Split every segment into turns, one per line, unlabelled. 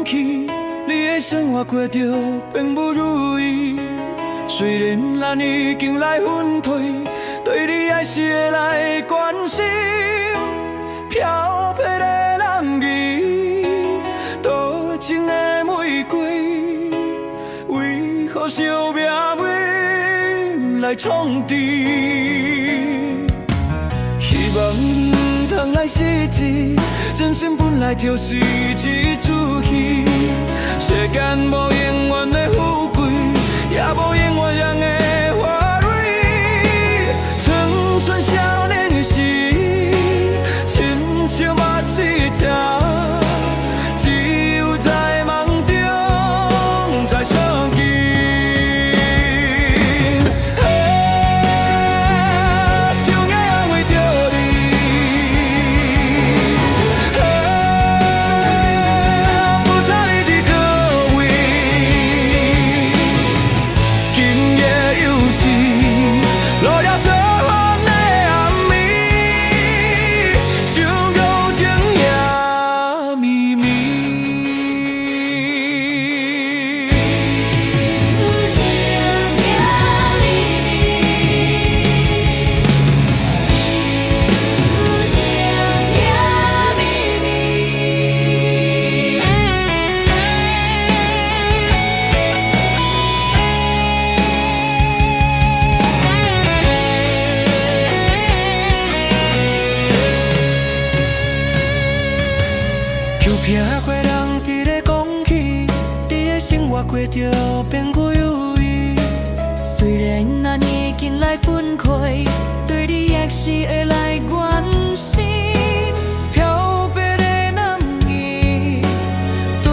去，你的生活过着并不如意。虽然咱已经来分开，对你还是会来关心。飘泊的男儿，多情的玫瑰，为何惜命袂来创治？希望唔通来失志，真心本来就是一出戏。世间无永远的富贵，也无永远人的花蕊。青春少年时，亲像目一条，只有在梦中才相见。想要安慰着你，不差你的各位。今夜又是落了雪花的暗暝，想到情夜绵绵。就偏过人伫咧讲起，你的生活过着变过有意。
虽然咱已经来分开，对你还是会来关心。飘泊的男儿，多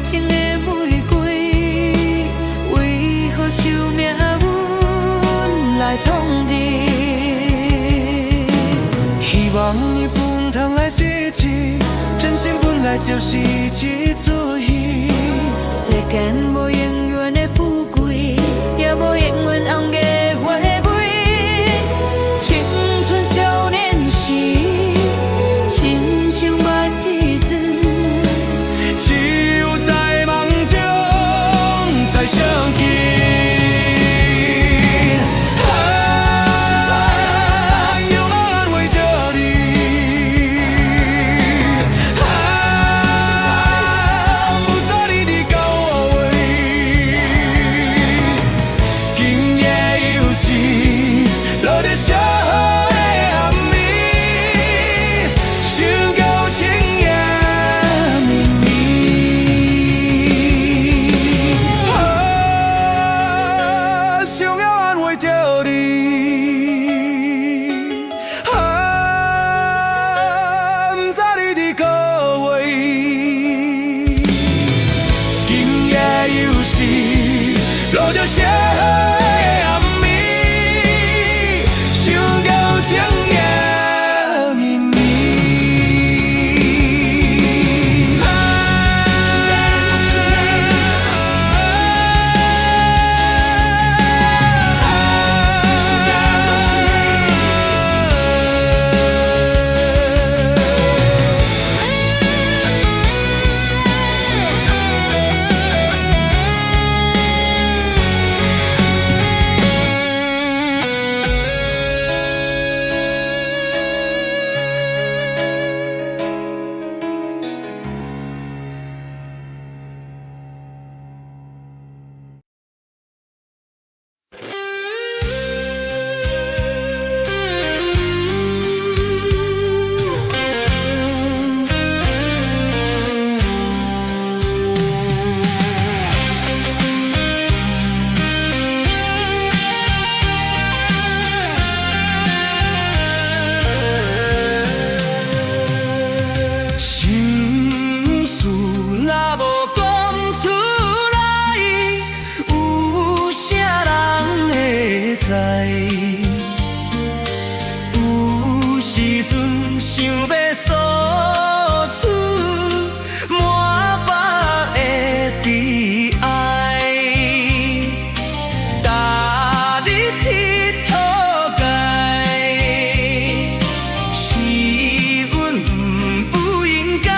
情的玫瑰，为何惜命运来创治？
希望你不通来失去，真心本来就是一出戏。
世间无永远的富贵，也无永远红的花蕊。青春少年时，亲像目一阵，
只有在梦中才相见。想要安慰着你，不在你的高位。今夜又是落着雪花的暗暝，想到情夜绵绵。想要安慰着你，不知你的高位。今夜又是落着雪花的暗暝，想到情夜绵绵。心事若无讲出来，有啥人会知？有时阵想要诉出满腹的悲哀，今日铁土界，是阮不应该。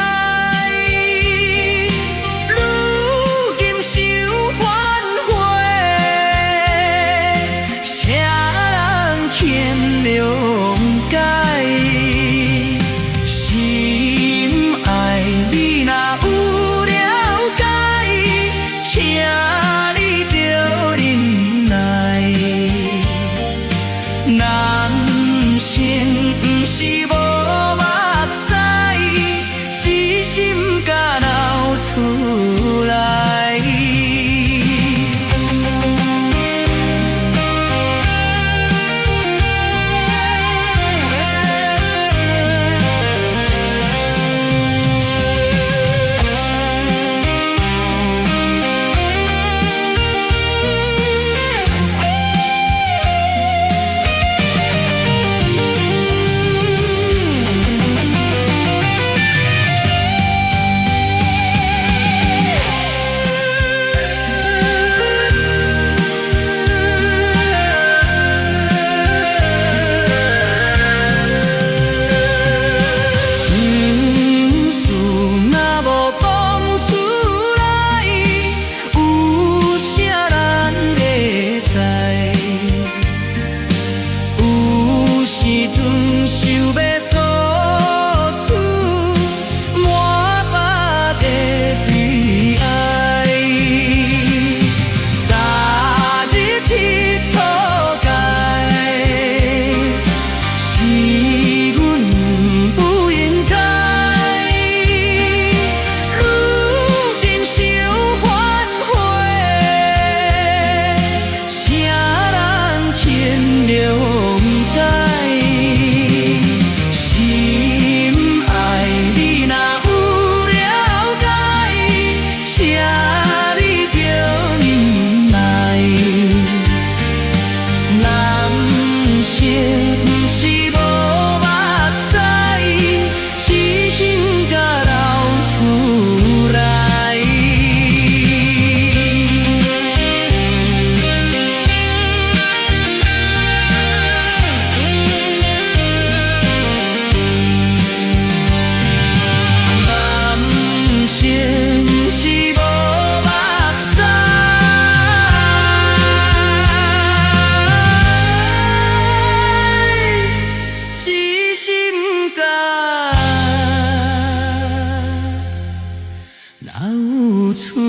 有厝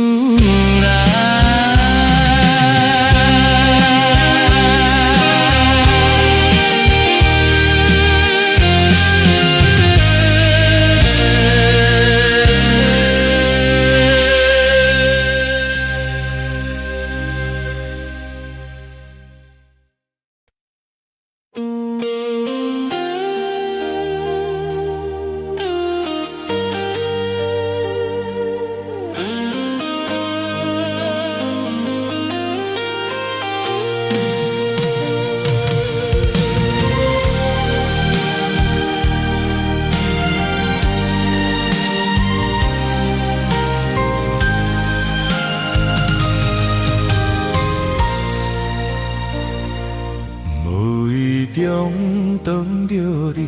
来。中等着你，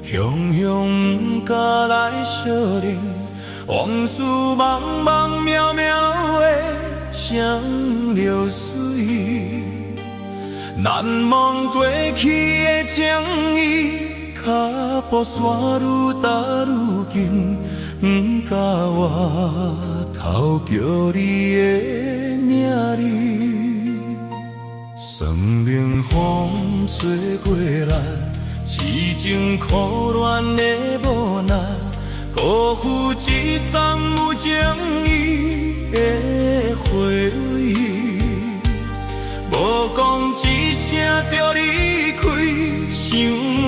雄雄不敢来相认，往事茫茫渺渺的双流水，难忘过去的情谊，脚步线愈踏愈近，不甲我偷叫你的名字。霜冷风吹过来，痴情苦恋的无奈，辜负一丛有情意的花蕊。无讲一声就离开，想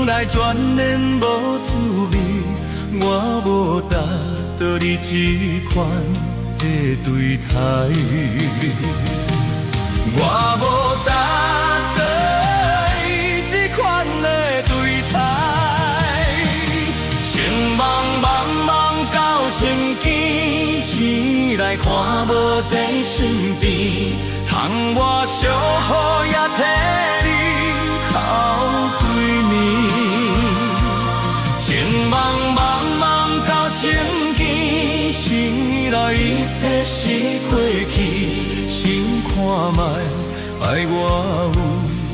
来全然无滋味。我无达到你这款的对待。我无达到伊这款的对待，情茫茫到千见，醒来看无在身边，窗外小雨也替你哭几暝。情茫到千见，醒来一切是过去。想看卖，爱我有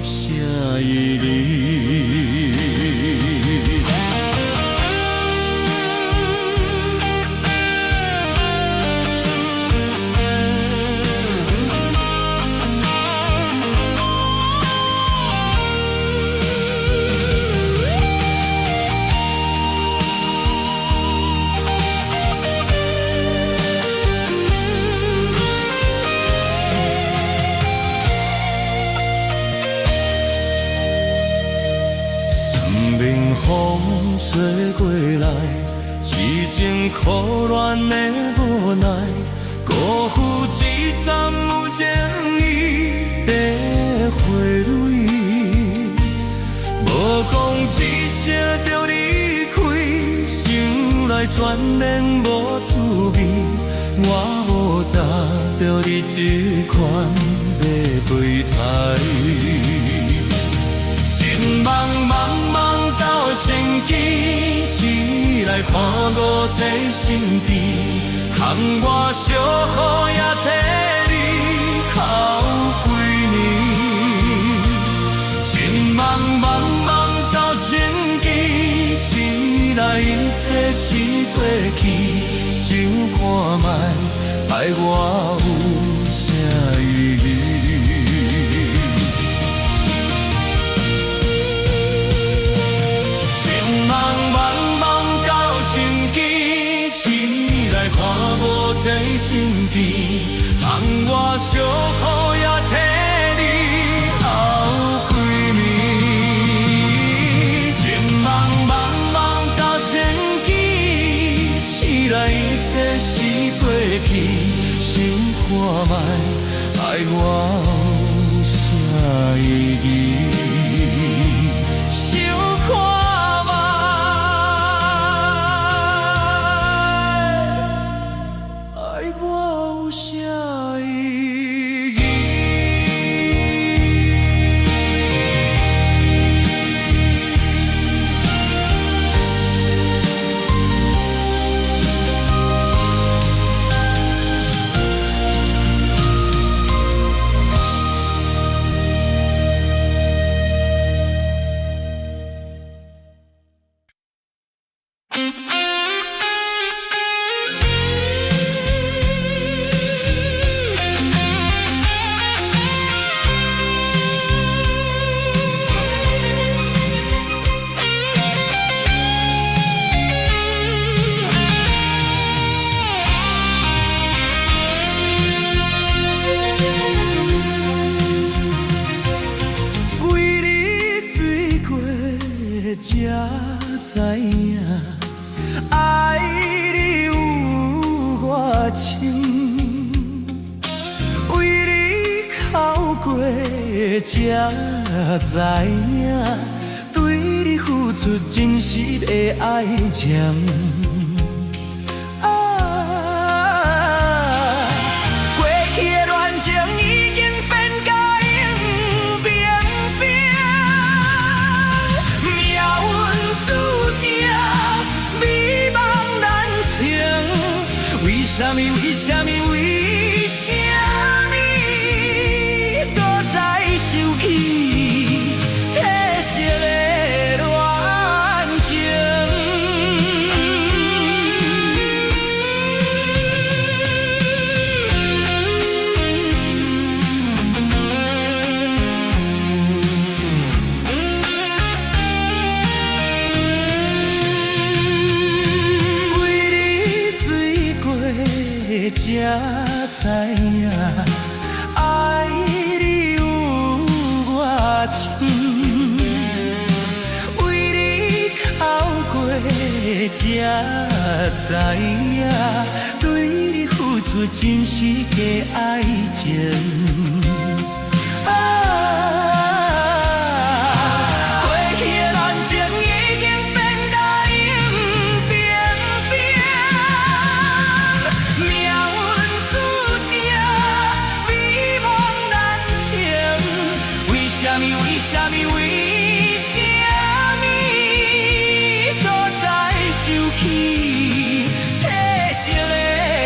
啥意义？风吹过来，痴情苦恋的无奈，辜负一丛有情意的花蕊。无讲一声就离开，想来全然无滋味。我无达到你这款的对待，情茫到千见，醒来看我在身边，窗外小雨也替你哭几暝。情茫到千见，醒来一切是过去。想看卖，爱我有啥意义？茫到千见，醒来看无在身边，窗外小雨也替你哭几暝。情茫到千见，醒来一切是过去。想看卖，爱我有啥意义？想看。才知影，对你付出真实的爱情。过去的恋情已经变甲永冰冰，命运注定美梦难成。为什么？为什么？为什么？搁再受气褪色的恋情？为你醉过，才知影爱你有偌深。为你哭过，才知影对你付出真实的爱情。过去的恋情已经变甲永冰冰，命运注定美梦难成。为什么？为什么？为什么搁再受气褪色的恋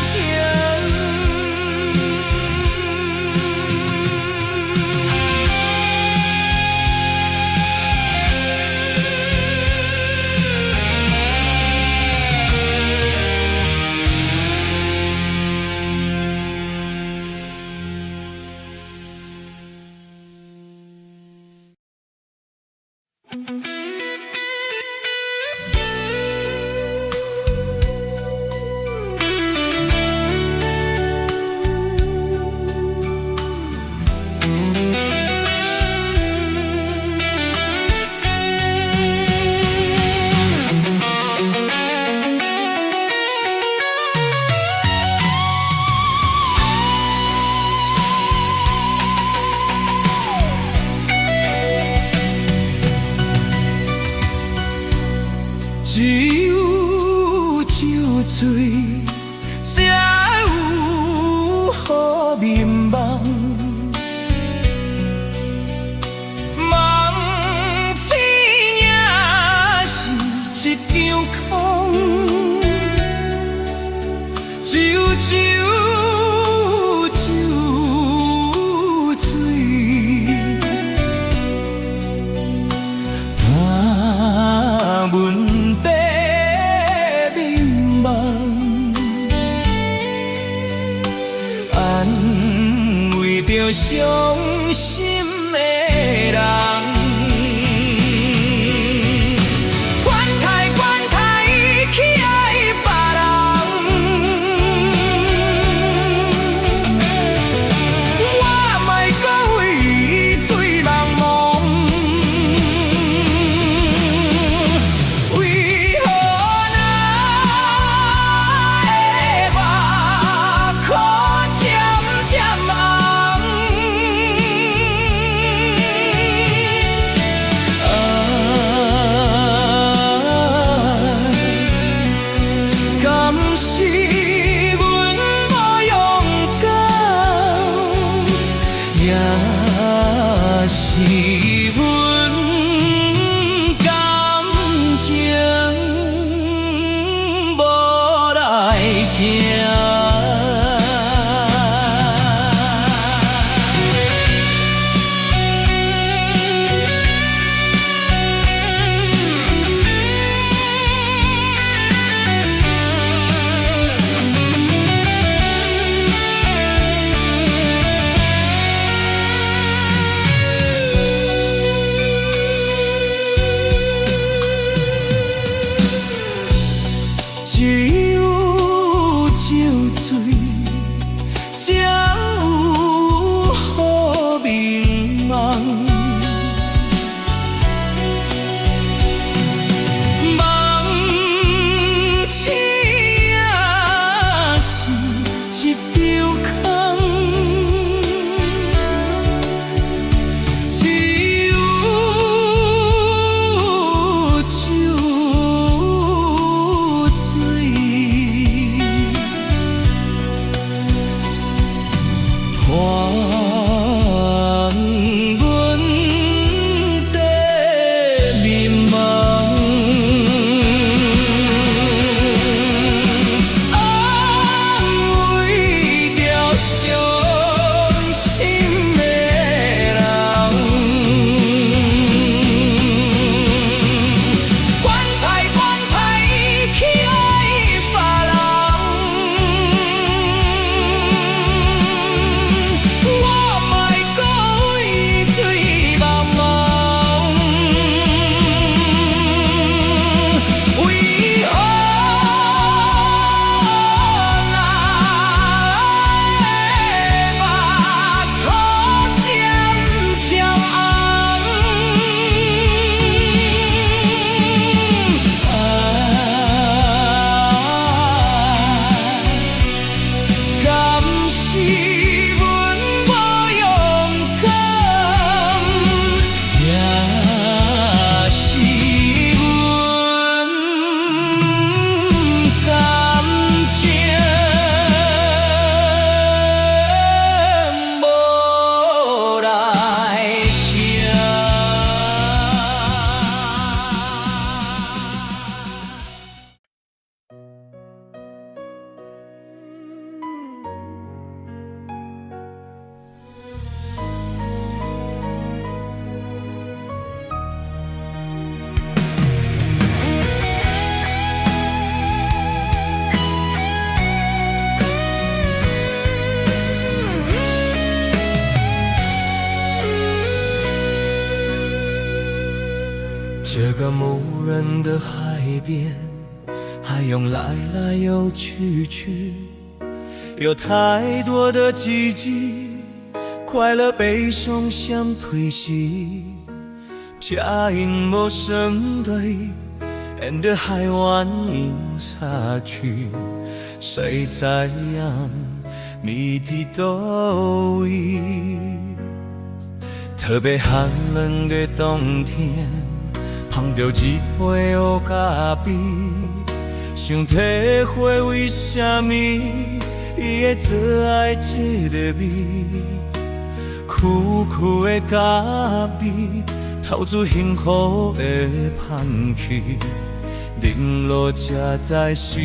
情？只有酒醉，才有好眠梦。梦醒也是一场空，只有酒醉，他问。着伤心的人，管他去爱别人，我莫搁为伊醉茫茫。为何咱的目眶渐渐红？也是阮感情无来行。只有酒醉，才有好眠梦。梦醒也是一场空，只有酒。这个无人的海边，海涌来来又去去，有太多的季节，快乐悲伤相推袭。假因无声对，沿着海湾映下去，谁知影谜底倒位？特别寒冷的冬天，碰到一杯乌咖啡，想体会为什么伊会做爱这个味，苦苦的咖啡，透出幸福的香气，饮落才知是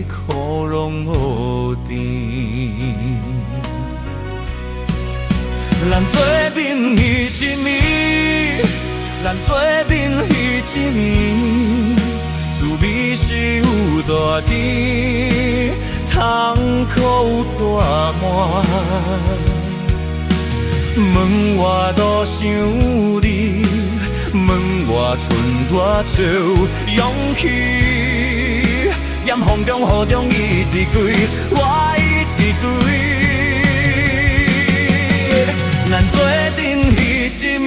苦拢无甜。咱做阵彼一暝，咱做阵彼一暝，滋味是有大甜，痛苦有大满。门外多想你，门外剩大少勇气，严风中雨中一直归，我一直归。咱做阵彼一暝，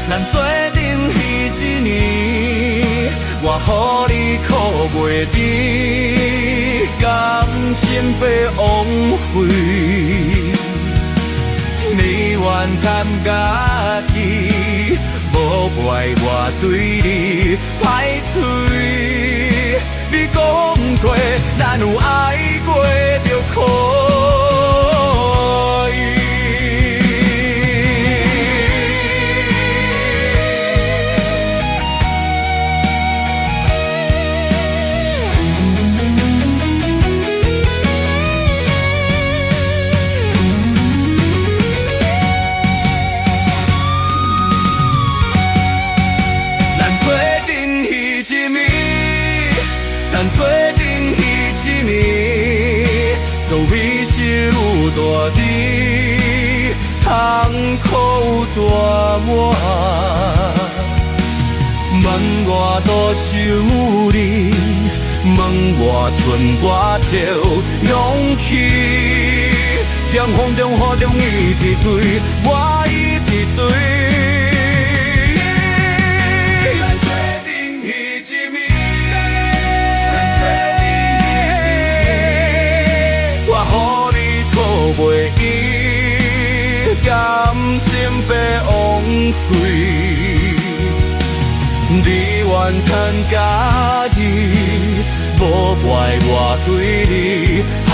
咱做阵彼一年，我予你苦袂甜，感情被枉费。你愿甘家己，无怪我对你歹嘴。你讲过，咱有爱过就可以。大我，问我多想你，问我剩偌少勇气，在风中雨中一直对，我一直对。咱做阵彼一暝，咱做阵彼一暝，我予你讨袂伊。感情被枉费，你怨叹家己，无怪我对你海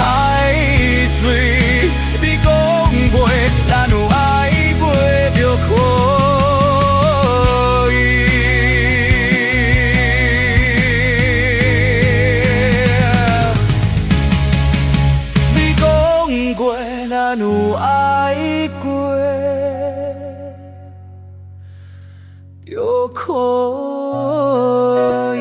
水。你讲袂，咱有爱袂着可以。你讲过，咱有爱。就可以。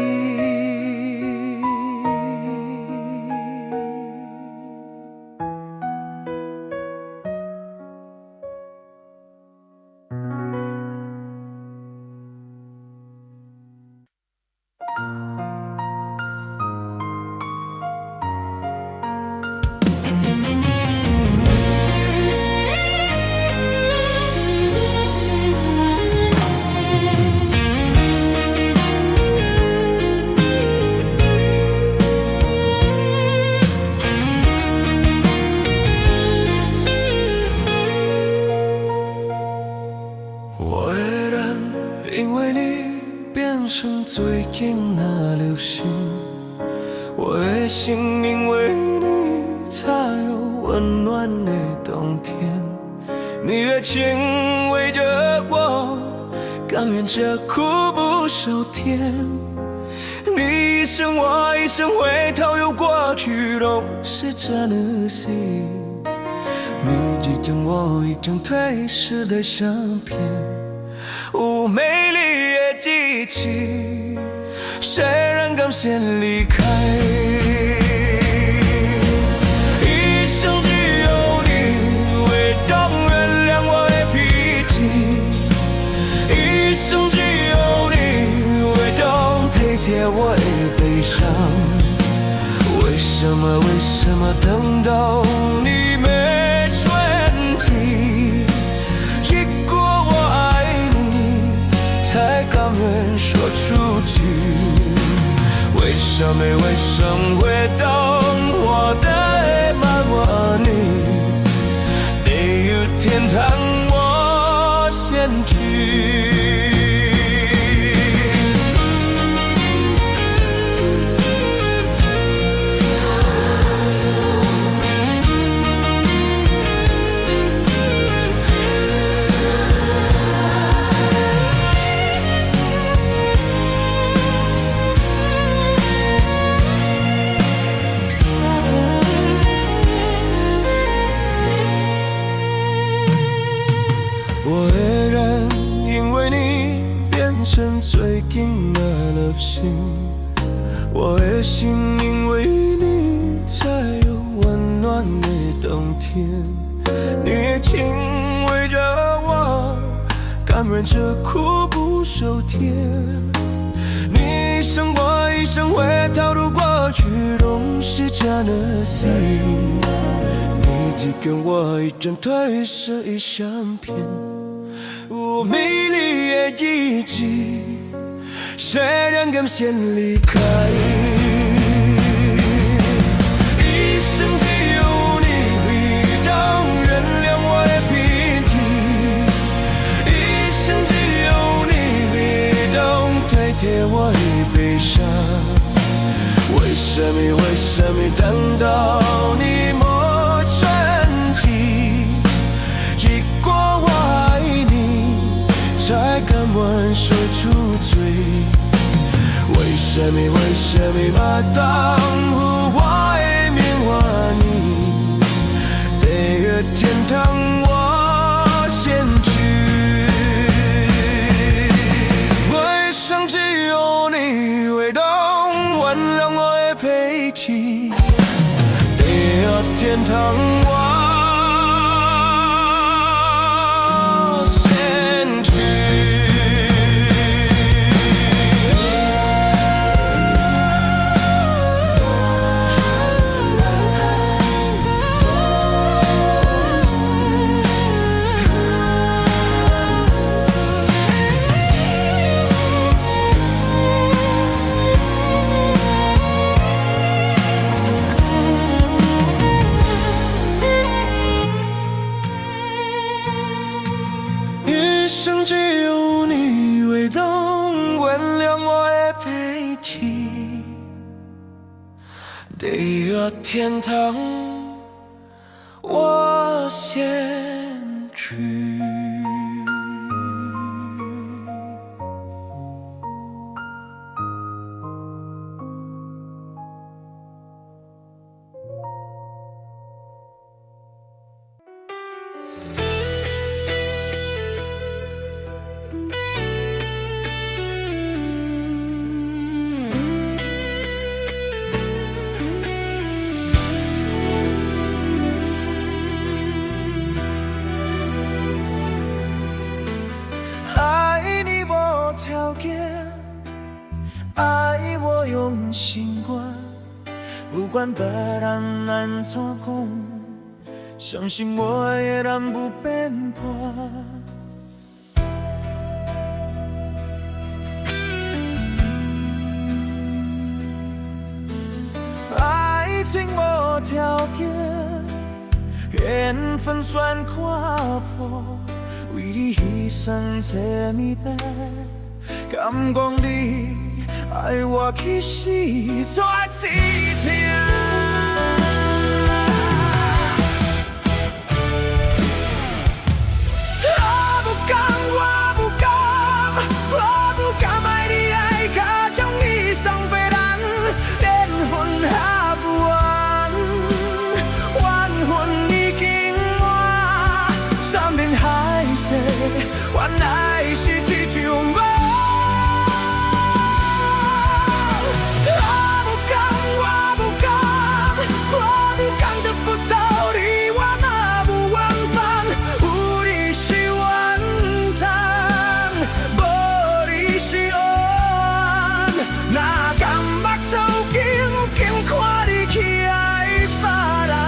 最近那流行，我的心因为你才有温暖的冬天。你的情围着我，甘愿这苦不受甜。你一生我一生，回头又过去，都是真的心。你一张我一张褪色的相片，美丽的记起，谁人敢先离开？一生只有你会懂原谅我的脾气，一生只有你会懂体贴我的悲伤。为什么等到你没存记，一过我爱你才甘愿说出去？为什么会懂我的骂我你？地狱天堂我先去。我的人因为你变成最近的流行，我的心因为你才有温暖的冬天。你的情围着我，甘愿这苦不受甜。你一生我一生，回头路过去都是真的心。你只跟我一张褪色的相片，美丽的记忆，谁人敢先离开？一生只有你会懂原谅我的脾气，一生只有你会懂体贴我的悲伤。为什么等到你没存记，一过我爱你才甘愿说出嘴？为什么当初我会缅怀你？地狱天堂我先去。为什么只有你会懂原谅我的脾气？地狱天堂我先生只有你会懂，原谅我的脾气。地狱天堂，我先去。爱你无条件，爱我用心关，不管别人安怎讲，相信我的人不变盘。爱情无条件，缘分算看破。为你牺牲这么多，敢讲你爱我其实绝志疼。我不敢，我不敢，我不敢爱你爱到将你送别人，连魂也不完，冤魂已经完，山盟海誓。原来是一场梦，我不敢得不到你，我哪有缘分？有你是缘分，无你是缘，哪敢目睭紧紧看你去爱别人？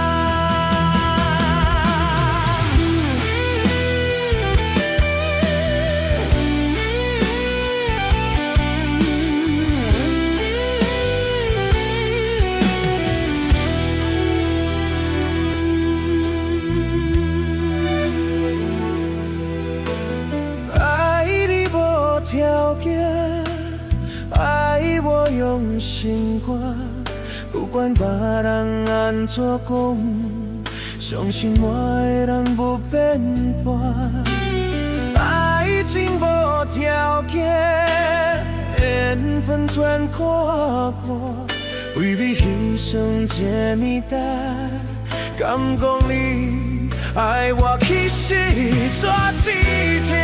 条件，爱我用心关，不管别人安怎讲，相信我的人不变盘。爱情无条件，缘分全看破，为你牺牲这么多，敢讲你爱我其实绝志疼。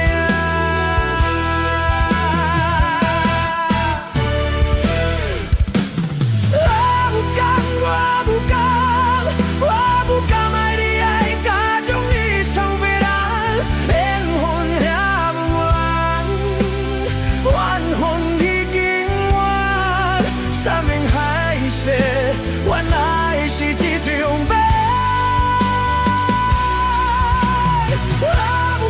原来是一场梦，我不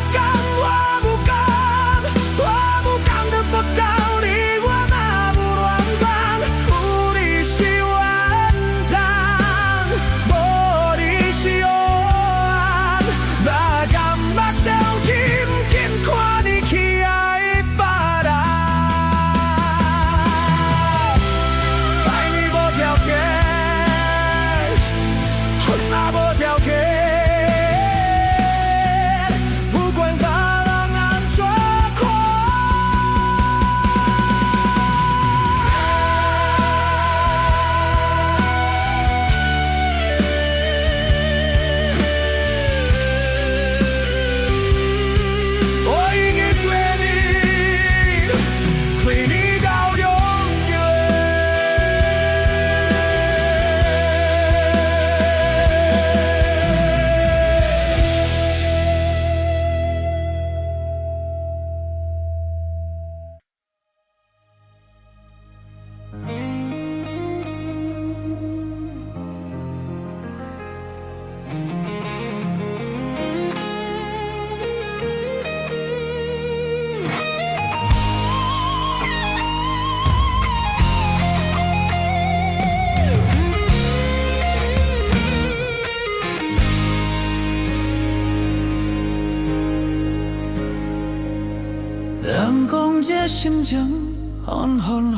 人讲这心情缓缓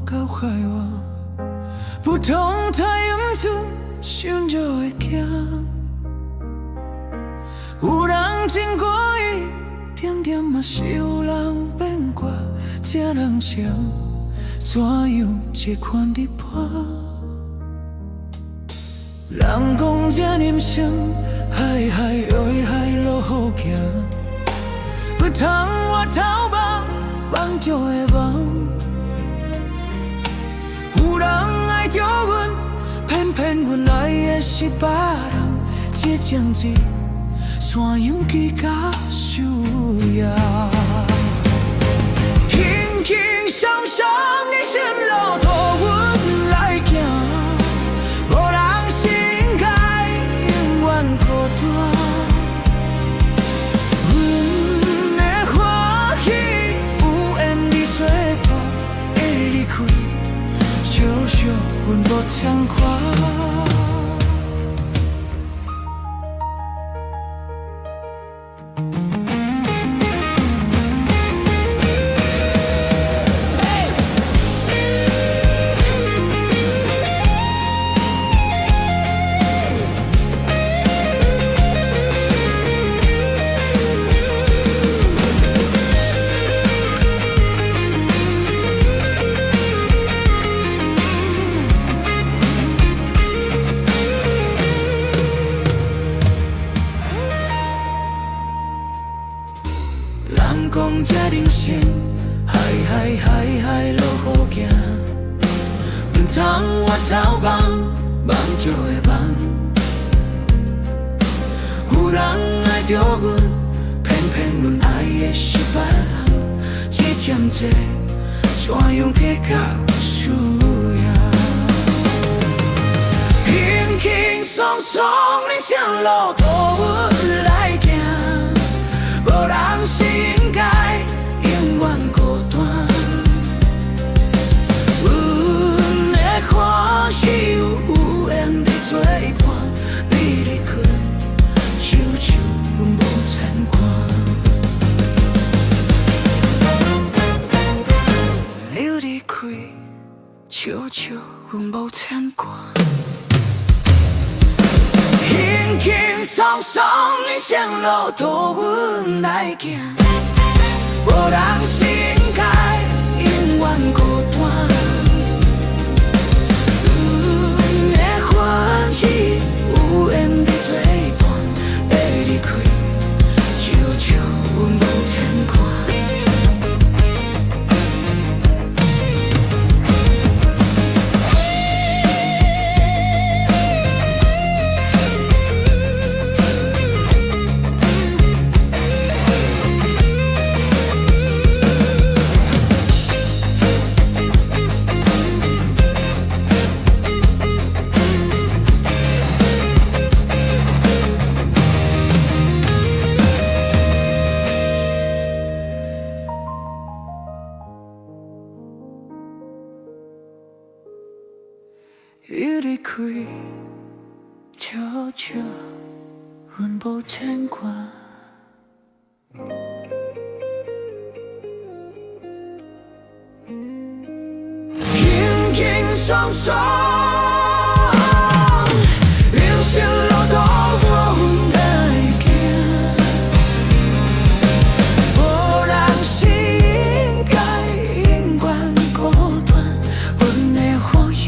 到海湾，不同太阳出想就会惊。有人经过伊，点点嘛是有人变卦，这人情怎样一款日半？人讲这人生海海约海路好行，不通我头望望着会望。有人爱着阮，偏偏阮爱的是别人，这情字怎样去甲收押？轻轻松松的心路途，阮来行，无人心解，永远孤单。阮的欢喜有缘在作伴，会离开，少少阮无畅快。人讲这人生海路好行，不通我头望就会望。有人爱着阮，偏偏阮爱的是别人，这针罪怎样去到输赢？轻轻松松的上路途，阮来行。无人心解，永远孤单。阮的欢喜有缘在作伴，你离开，久久无牵挂。你离开，久久无牵挂。轻轻松松的上路途，阮来行，无人心解，永远孤单。阮的欢喜有缘在作伴，会离开，久久无牵挂。伊离开，悄悄，阮无牵挂。轻轻松松，人生路途阮来行，无人心解，永远孤单。阮的欢喜。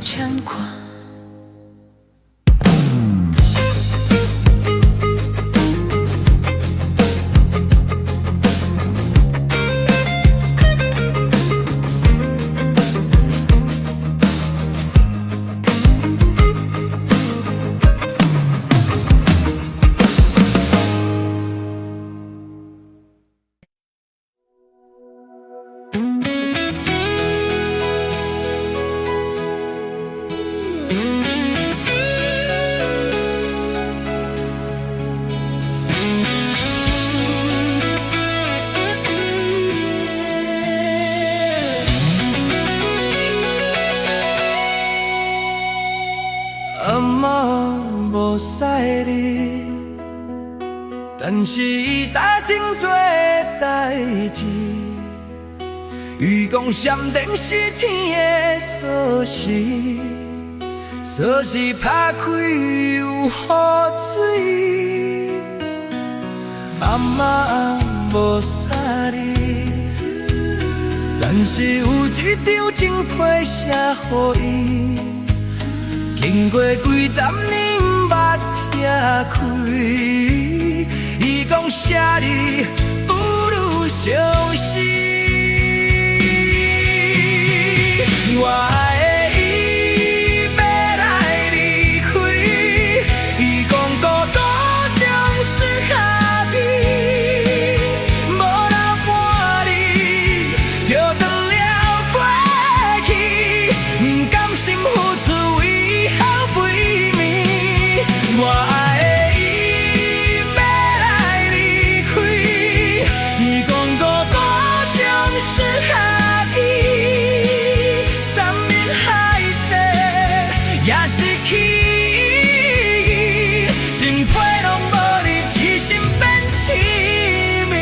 牵挂。但是伊早真多代志，伊讲闪电是天的锁匙，锁匙打开有雨水，阿妈无杀你，但是有一张情批写予伊，经过几十年捌拆开，伊讲写你不如相思。我爱的伊要来离开，伊讲孤独总是下悲，无留半日就断了过去，不甘心付出以后陪眠。我爱的伊要来离开，伊讲孤独总是下悲。也是去，情批拢无你，痴心变痴迷。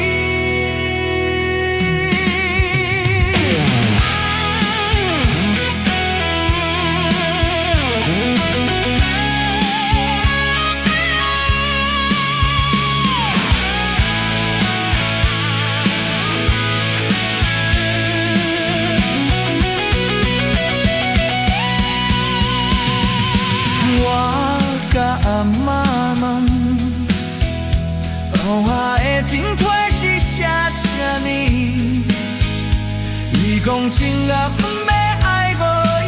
阿妈问，留下的情批是啥啥呢？伊讲情人要爱无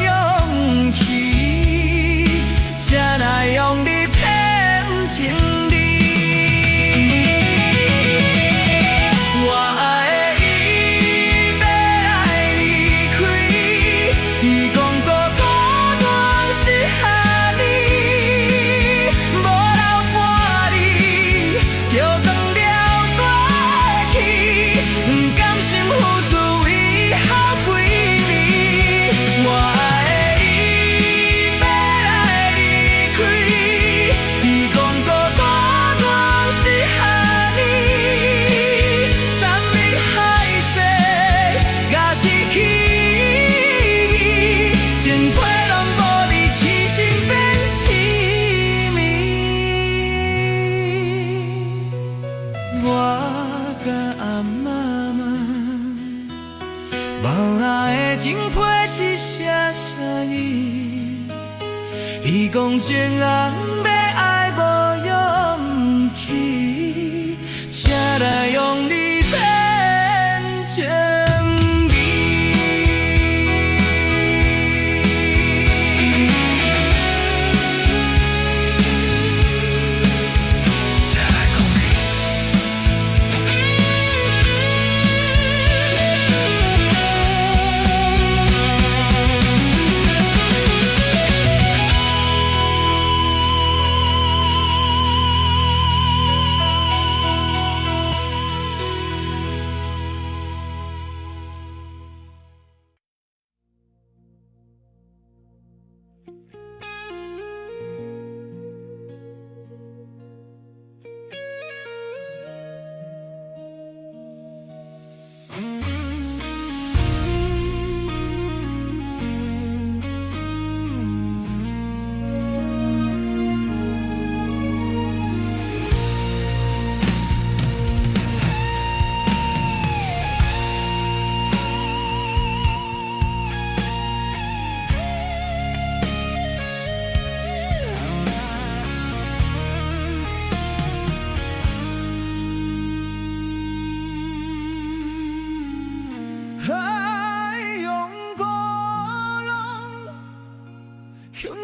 勇气，才来用你骗情理。我爱的伊要来离开，伊讲孤独总是下你。就断了过去，不甘心付出以后陪你。我爱的伊要来离开，伊讲孤独总是下你，三明海誓也是去，情批拢无你，痴心变痴迷。我甲阿妈问，留下的情批是啥啥意？伊讲情人要爱无勇气，才来用你骗情理。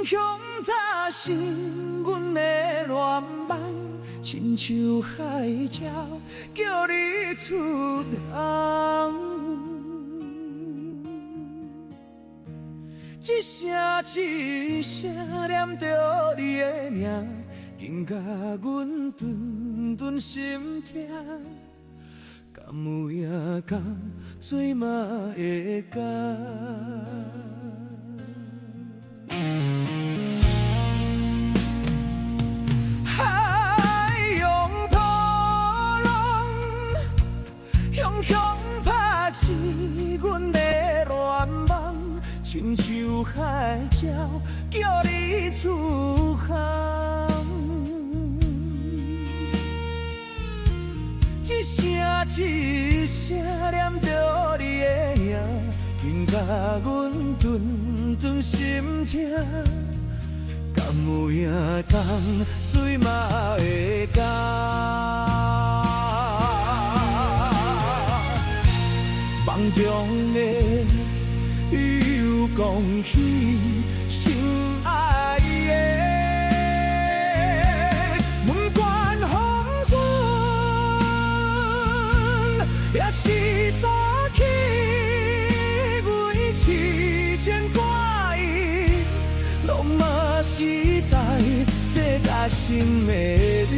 向踏实阮的恋梦，亲像海鸟叫你出航。一声一声念着你的名，紧甲阮顿顿心痛。敢有影甲做嘛会假？海洋波阮的恋梦，亲像海鸟，叫你出航。一声一声念着你的名，紧甲阮顿顿心痛。敢有影动，水嘛会干。梦中的又讲起心爱的。也是早起，阮痴情挂意，拢嘛是代世界心的你。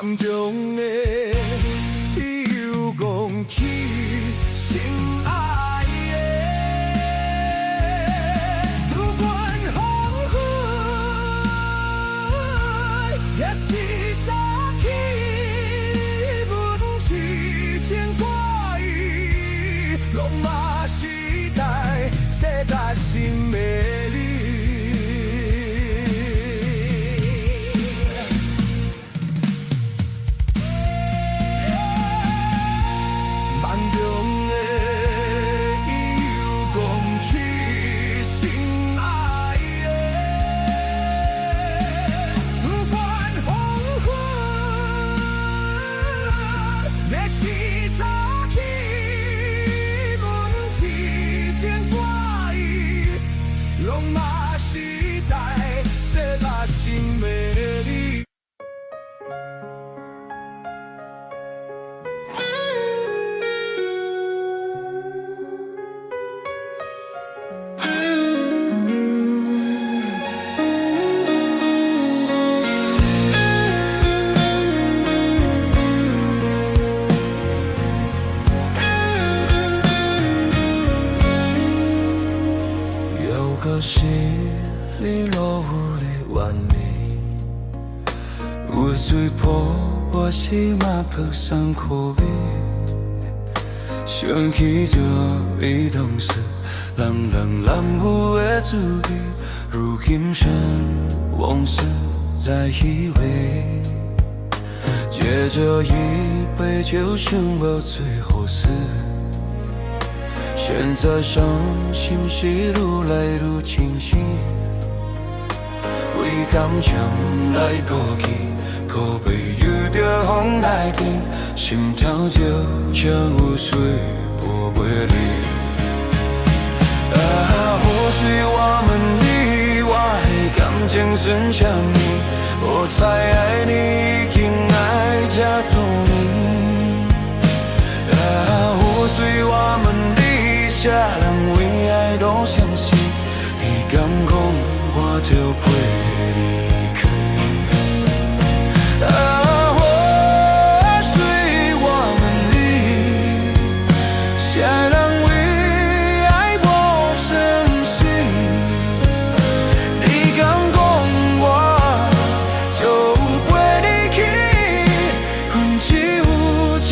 梦中的又讲起心爱的，不管风雨，也是早起，阮痴情挂意，拢嘛是代世界心的你。梦中的又讲起心爱的，不管风雨，也是早起，阮痴情挂意，拢嘛是代世界心的你。可惜你落雨的原理，有水泡我心嘛扑上苦味，想起着你当时人人染污的滋味，如今剩往事在回味，借着一杯酒想到最后事。现在伤心是愈来愈清晰，为感情来过去，可悲又着风来停，心跳就像有水波袂离。或许我们意外感情剩下你，我才爱你已经爱加足你。或许我们下人为爱都相信，你敢讲我就陪离开。或许我们离下人为爱不相信，你敢讲我就陪你去，阮只有这。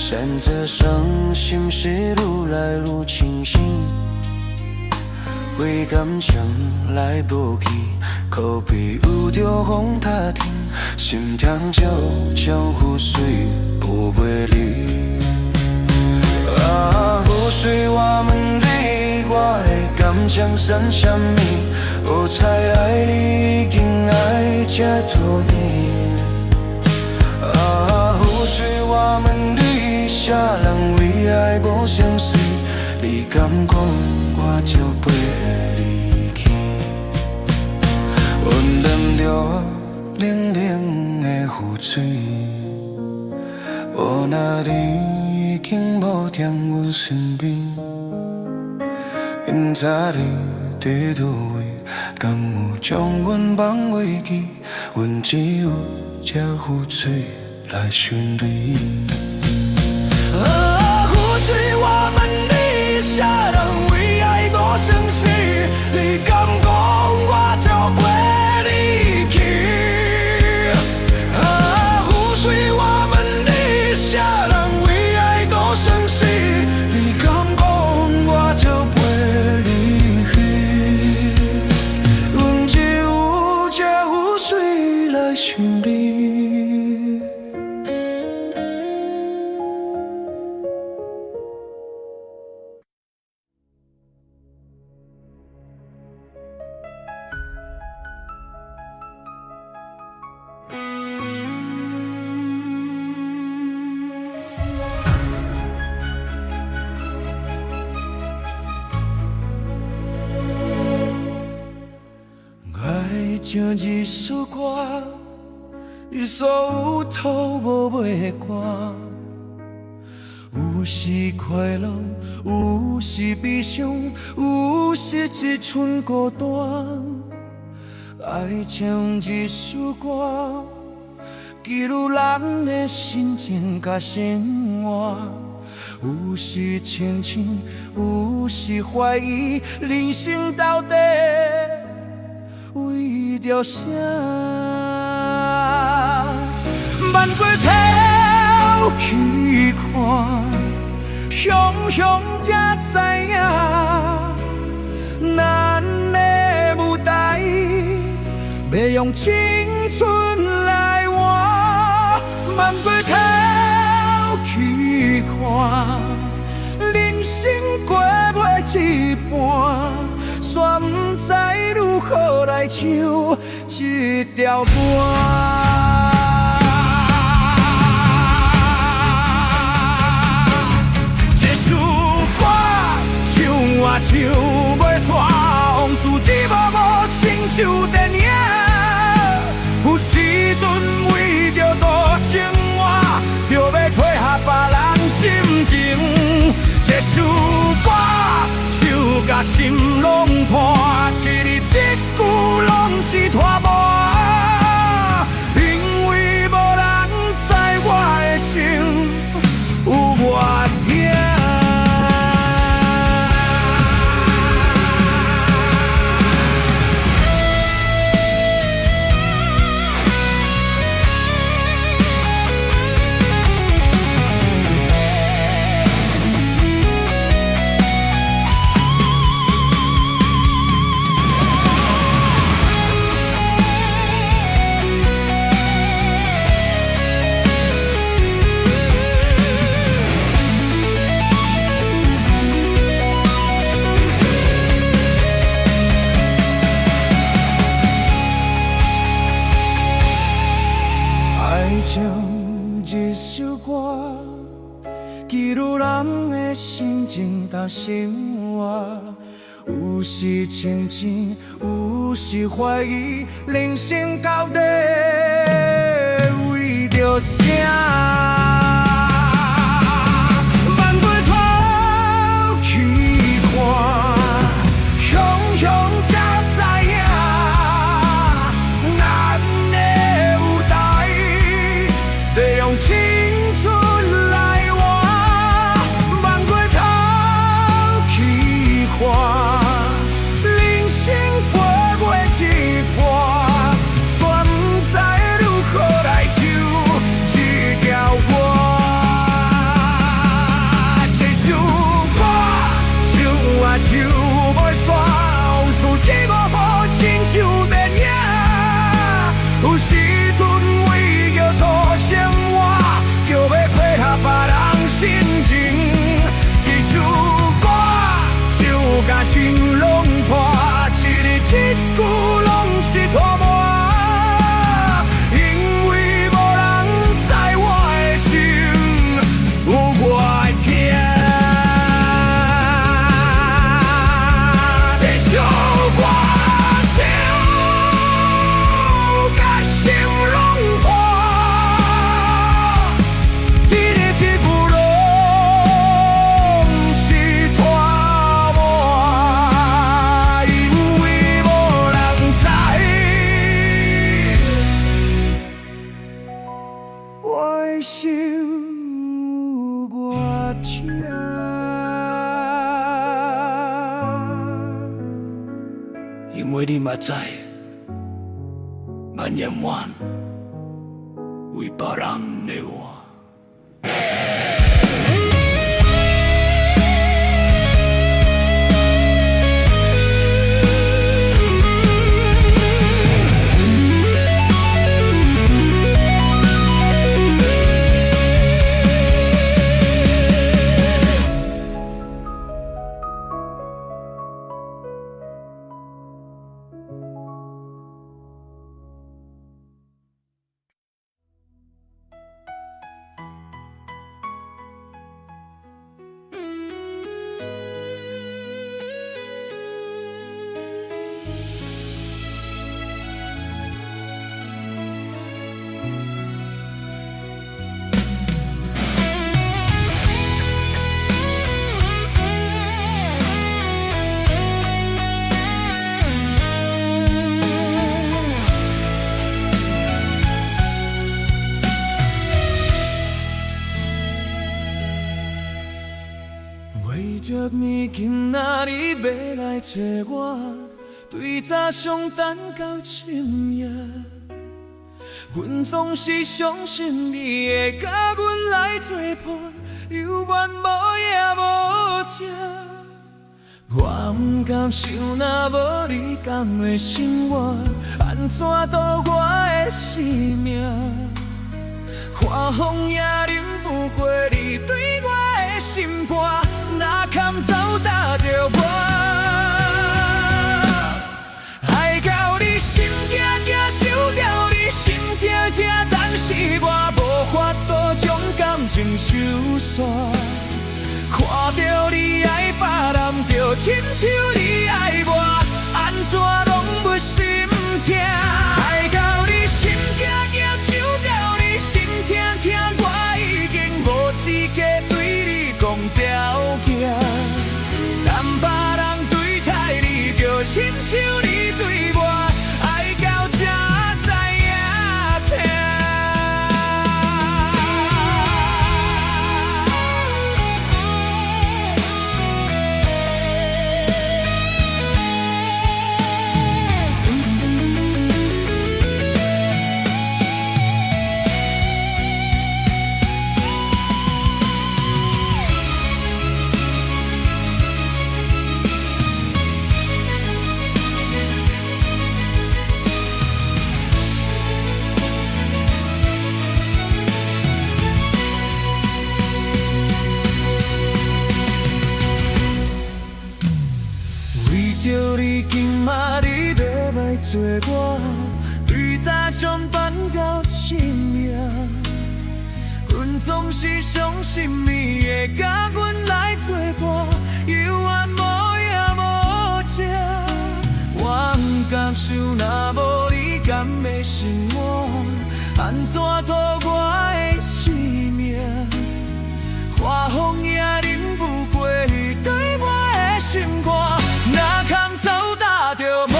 闪着伤心是愈来愈清醒，为感情来不及，可比有着风塔顶，心痛悄悄覆水不袂离。啊，覆水我问你，我的感情算什么？我才爱你已经爱这多年。啊，覆水我问你，啥人为爱无相随？你敢讲我就陪你去？温暖着冷冷的雨水，无那你已经无在阮身边，因早你在倒位，敢有将阮放袂记？阮只有这雨水来寻你。啊，雨水我问你，啥人为爱无相死？你敢讲我就陪你去？啊，雨水我问你，啥人为爱无相死？你敢讲我就陪你去？阮只有这雨水来想你。爱像一首歌，你所有吐无尾的歌，有时快乐，有时悲伤，有时一寸孤单。爱像一首歌，记录咱的心情甲生活。有时清醒，有时怀疑，人生到底为着啥？万过头去看，想想才知影，咱的舞台要用青春来换。万过头去看，人生过袂一半，煞不知如何来唱这条歌。这首歌唱我唱袂煞，往事只无无亲像电影。有时阵为着多生活，就要配合别人心情。这首歌唱甲心拢破，一字一句拢是拖磨，因为无人知我的心有偌痛。像一首歌，记录人的心情甲生活。有时清醒，有时怀疑，人生到底为着啥？万过头去看，想想才知影。青春来换，万过头去看，人生过袂一半，煞不知如何来唱这条歌。车。因为你嘛知，万言万为别人的活。为着你今仔日要来找我，对早上等到深夜。阮总是相信你会甲阮来作伴，犹原无夜无食。我不甘想，若无你甘会生活，安怎度我的生命？花风也忍不过你对我的心肝。哪堪走搭着我，爱到你心惊惊，想到你心痛痛，但是我无法度将感情收煞。看到你爱别人，就亲像你爱我，安怎拢不心痛？爱到你心惊惊，想到你心痛痛，我已经无资格对你讲条件。但别人对待你，就亲像你对我，爱到这知影痛。着你今仔日要来找我，对早上办到深夜。阮总是相信你会甲阮来作伴，犹原无夜无食。我不甘想，若无你甘会生活，安怎度我的生命？花风也忍不过你对我的心肝。哪堪走搭着我，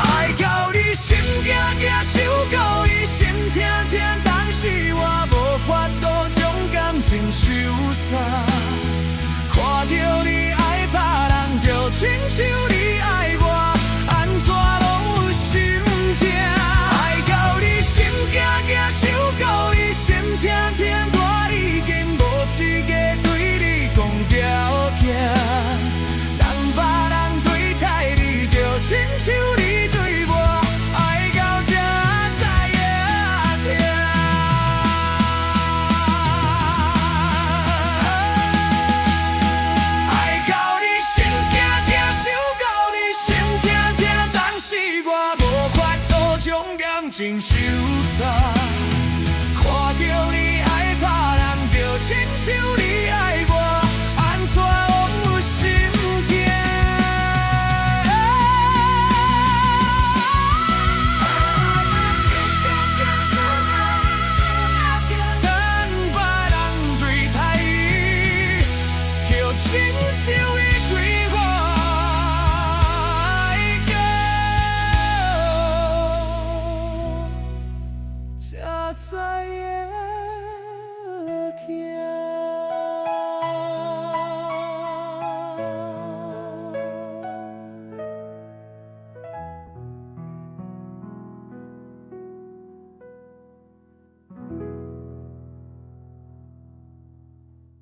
爱到你心惊惊，想到你心痛痛，但是我无法度将感情收煞。看到你爱别人，就亲像你爱我，安怎拢有心痛？爱到你心惊惊，想到你心痛痛，我已经无资格对你讲条件。当别人对待你，就亲像你对我，爱到这知影痛。爱到你心惊惊，想到你心痛痛，但是我无法度将感情收煞。看到你爱别人，就亲像你。